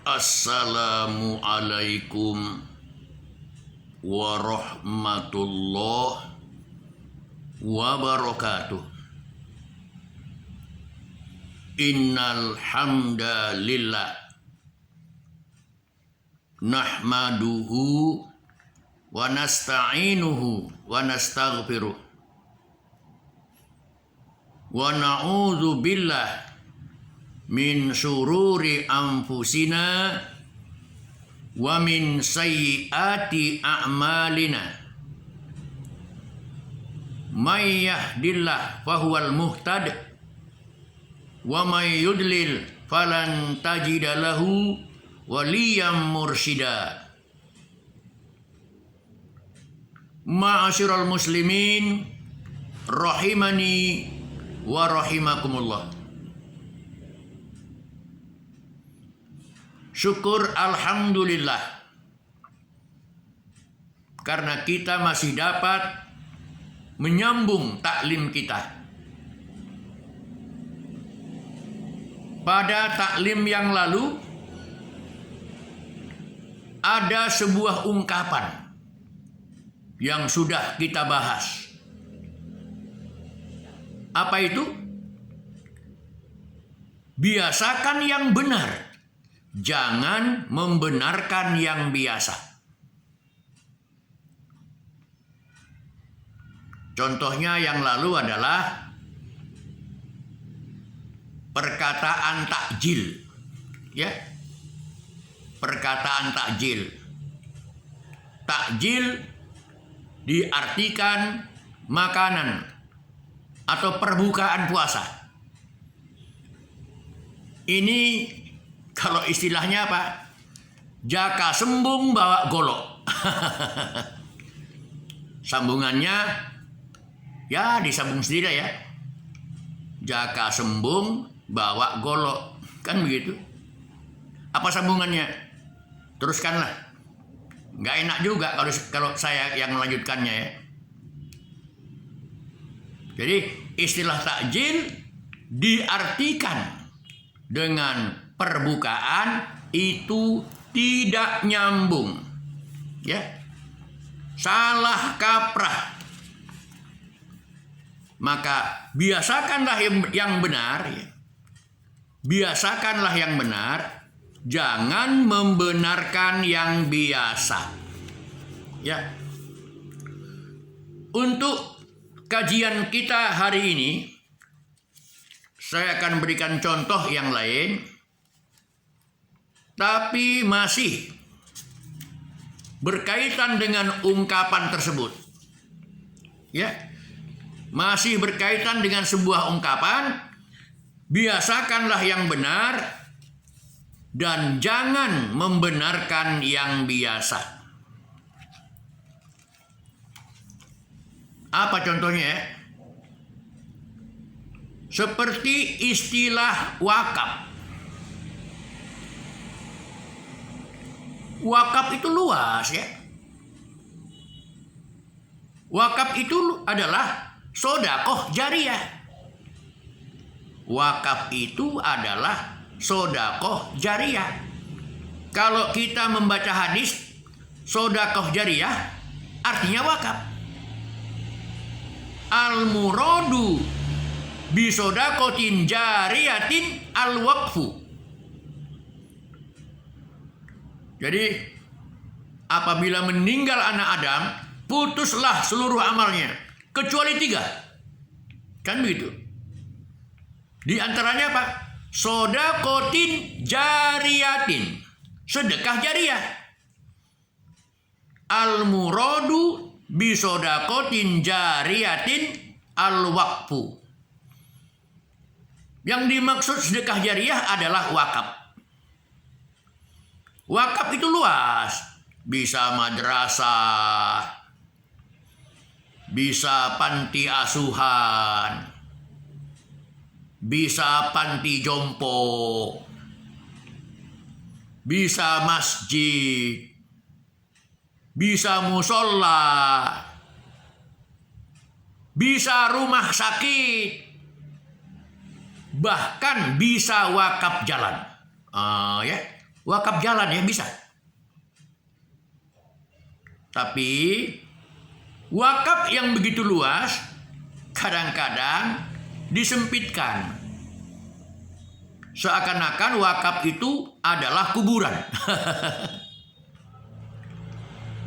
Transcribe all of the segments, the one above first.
Assalamualaikum warahmatullahi wabarakatuh. Innal hamdalillah nahmaduhu wa nasta'inuhu wa nastaghfiruh wa na'udzu billah min syururi anfusina wa min sayyiati a'malina. May yahdillah fahuwal muhtad wa may yudlil falan tajida lahu waliyyan mursyida. Ma'asyiral muslimin rahimani wa rahimakumullah. Syukur alhamdulillah karena kita masih dapat menyambung taklim kita. Pada taklim yang lalu ada sebuah ungkapan yang sudah kita bahas. Apa itu? Biasakan yang benar, jangan membenarkan yang biasa. Contohnya yang lalu adalah perkataan takjil, ya. Perkataan takjil. Takjil diartikan makanan atau perbukaan puasa. Ini kalau istilahnya apa? Jaka sembung bawa golok. Sambungannya ya disambung sendiri ya. Jaka sembung bawa golok. Kan begitu. Apa sambungannya? Teruskanlah. Nggak enak juga kalau saya yang melanjutkannya ya. Jadi istilah takjil diartikan dengan perbukaan itu tidak nyambung, ya, salah kaprah. Maka biasakanlah yang benar, ya. Biasakanlah yang benar, jangan membenarkan yang biasa, ya. Untuk kajian kita hari ini, saya akan berikan contoh yang lain, tapi masih berkaitan dengan ungkapan tersebut. Ya, masih berkaitan dengan sebuah ungkapan. Biasakanlah yang benar dan jangan membenarkan yang biasa. Apa contohnya ya? Seperti istilah wakaf. Wakaf itu luas ya. Wakaf itu adalah sedekah jariyah. Wakaf itu adalah sedekah jariyah. Kalau kita membaca hadis sedekah jariyah artinya wakaf. Al-muradu bisodakotin jariyatin al-waqfu. Jadi apabila meninggal anak Adam, putuslah seluruh amalnya kecuali 3. Kan begitu. Di antaranya apa? Sodakotin jariyatin, sedekah jariyah. Al-muradu bisodakotin jariyatin al-waqfu. Yang dimaksud sedekah jariyah adalah wakaf. Wakaf itu luas, bisa madrasah, bisa panti asuhan, bisa panti jompo, bisa masjid, bisa musola, bisa rumah sakit, bahkan bisa wakaf jalan. Ya. wakaf jalan ya bisa. Tapi wakaf yang begitu luas kadang-kadang disempitkan. Seakan-akan wakaf itu adalah kuburan.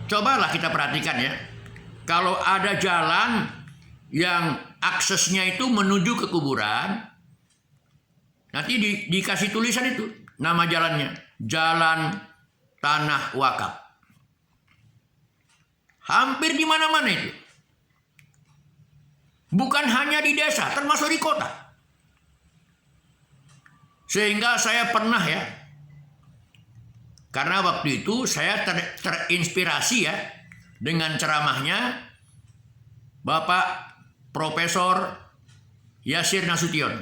Cobalah kita perhatikan ya. Kalau ada jalan yang aksesnya itu menuju ke kuburan, nanti dikasih tulisan itu, nama jalannya, Jalan Tanah Wakaf. Hampir di mana-mana itu. Bukan hanya di desa, termasuk di kota. Sehingga saya pernah ya, karena waktu itu saya terinspirasi ya dengan ceramahnya Bapak Profesor Yasir Nasution.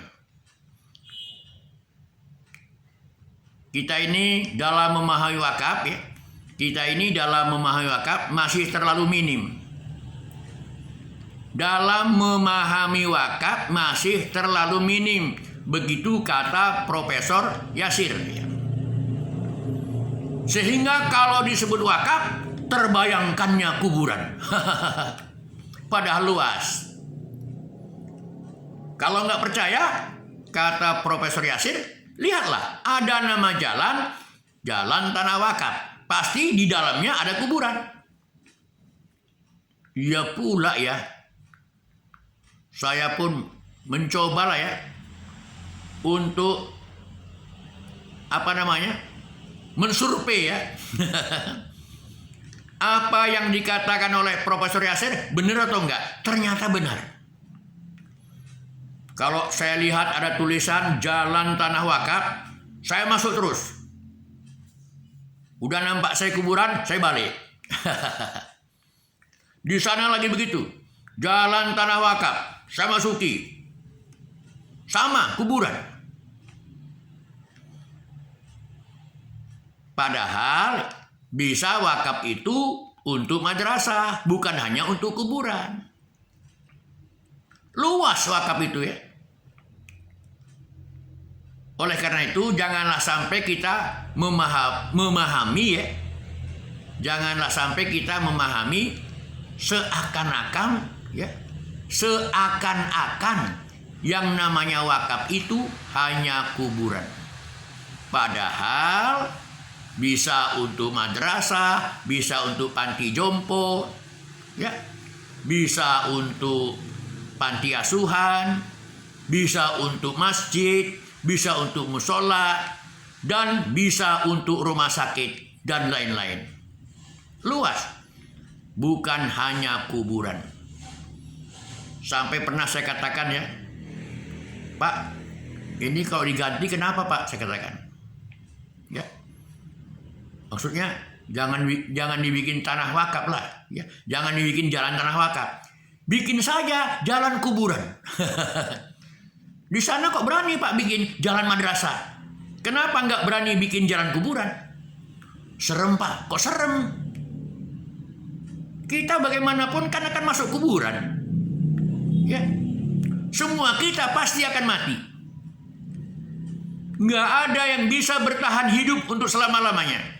Kita ini dalam memahami wakaf ya, masih terlalu minim. Dalam memahami wakaf masih terlalu minim. Begitu kata Profesor Yasir. Sehingga kalau disebut wakaf, terbayangkannya kuburan. Padahal luas. Kalau nggak percaya, kata Profesor Yasir, lihatlah, ada nama jalan, Jalan Tanah Wakaf. Pasti di dalamnya ada kuburan. Ya pula ya. Saya pun mencobalah ya untuk mensurvei ya. Apa yang dikatakan oleh Profesor Yasir benar atau enggak? Ternyata benar. Kalau saya lihat ada tulisan Jalan Tanah Wakaf, saya masuk terus. Udah nampak saya kuburan, saya balik. Di sana lagi begitu. Jalan Tanah Wakaf, saya masuki. Sama, kuburan. Padahal bisa wakaf itu untuk madrasah, bukan hanya untuk kuburan. Luas wakaf itu ya. Oleh karena itu janganlah sampai kita memahami ya. Janganlah sampai kita memahami seakan-akan ya. Seakan-akan yang namanya wakaf itu hanya kuburan. Padahal bisa untuk madrasah, bisa untuk panti jompo, ya, bisa untuk panti asuhan, bisa untuk masjid, bisa untuk musola, dan bisa untuk rumah sakit dan lain-lain. Luas, bukan hanya kuburan. Sampai pernah saya katakan ya, Pak, ini kalau diganti kenapa Pak? Saya katakan, ya. Maksudnya jangan dibikin tanah wakaf lah, ya. Jangan dibikin jalan tanah wakaf. Bikin saja jalan kuburan. Di sana kok berani Pak bikin jalan madrasah? Kenapa nggak berani bikin jalan kuburan? Serem Pak, kok serem? Kita bagaimanapun kan akan masuk kuburan, ya. Semua kita pasti akan mati. Nggak ada yang bisa bertahan hidup untuk selama-lamanya.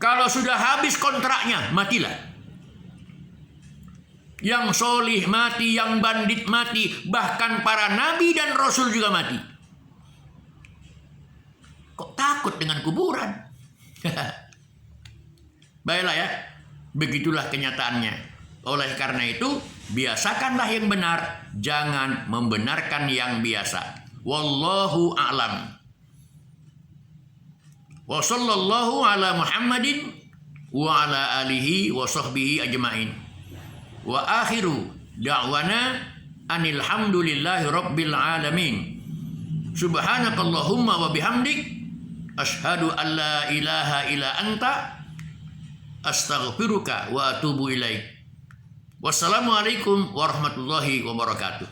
Kalau sudah habis kontraknya, matilah. Yang solih mati, yang bandit mati, bahkan para nabi dan rasul juga mati. Kok takut dengan kuburan? Baiklah ya, begitulah kenyataannya. Oleh karena itu, biasakanlah yang benar, jangan membenarkan yang biasa. Wallahu a'lam. Wa sallallahu ala Muhammadin wa ala alihi wa sahbihi ajma'in. Wa akhiru da'wana anil hamdulillahi rabbil alamin. Subhanakallahumma wa bihamdik asyhadu an la ilaha illa anta astaghfiruka wa atubu ilaik. Wassalamualaikum warahmatullahi wabarakatuh.